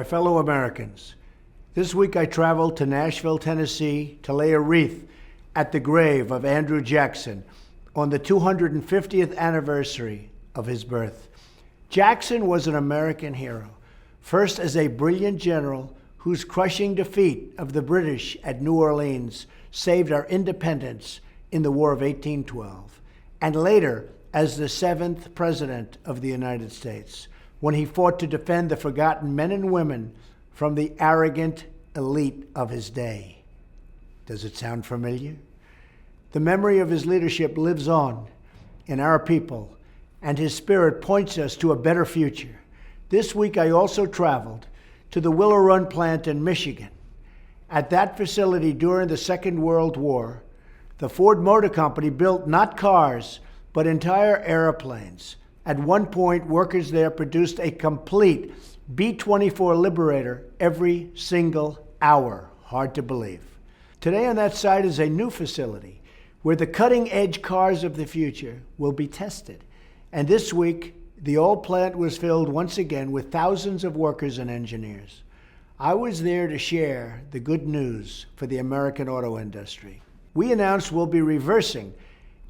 fellow Americans. This week I traveled to Nashville, Tennessee to lay a wreath at the grave of Andrew Jackson on the 250th anniversary of his birth. Jackson was an American hero, first as a brilliant general whose crushing defeat of the British at New Orleans saved our independence in the War of 1812, and later as the 7th President of the United States, when he fought to defend the forgotten men and women from the arrogant elite of his day. Does it sound familiar? The memory of his leadership lives on in our people, and his spirit points us to a better future. This week, I also traveled to the Willow Run plant in Michigan. At that facility during the Second World War, the Ford Motor Company built not cars, but entire airplanes. At one point, workers there produced a complete B-24 Liberator every single hour. Hard to believe. Today on that site is a new facility where the cutting-edge cars of the future will be tested. And this week, the old plant was filled once again with thousands of workers and engineers. I was there to share the good news for the American auto industry. We announced we'll be reversing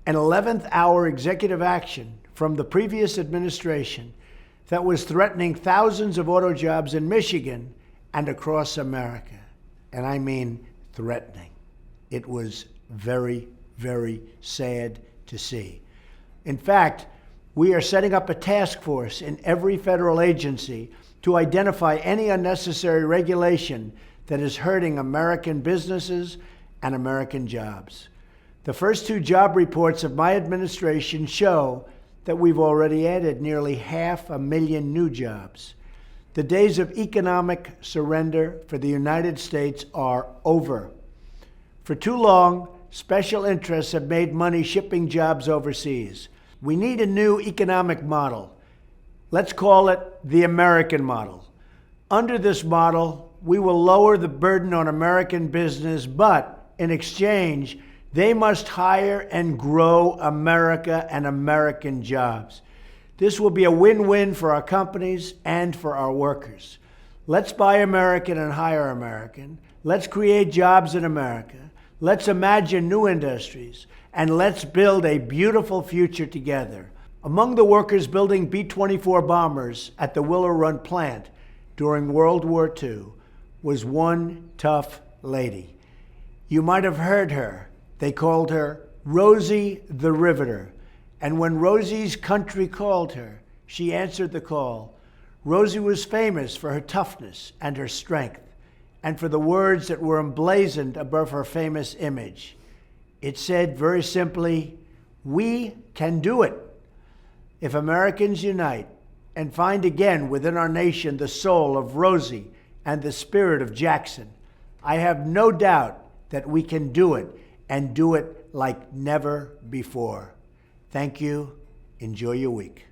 an 11th hour executive action from the previous administration that was threatening thousands of auto jobs in Michigan and across America. And I mean threatening. It was very, very sad to see. In fact, we are setting up a task force in every federal agency to identify any unnecessary regulation that is hurting American businesses and American jobs. The first two job reports of my administration show that we've already added nearly 500,000 new jobs. The days of economic surrender for the United States are over. For too long, special interests have made money shipping jobs overseas. We need a new economic model. Let's call it the American model. Under this model, we will lower the burden on American business, but in exchange, they must hire and grow America and American jobs. This will be a win-win for our companies and for our workers. Let's buy American and hire American. Let's create jobs in America. Let's imagine new industries. And let's build a beautiful future together. Among the workers building B-24 bombers at the Willow Run plant during World War II was one tough lady. You might have heard her. They called her Rosie the Riveter. And when Rosie's country called her, she answered the call. Rosie was famous for her toughness and her strength, and for the words that were emblazoned above her famous image. It said very simply, "We can do it." If Americans unite and find again within our nation the soul of Rosie and the spirit of Jackson, I have no doubt that we can do it, and do it like never before. Thank you. Enjoy your week.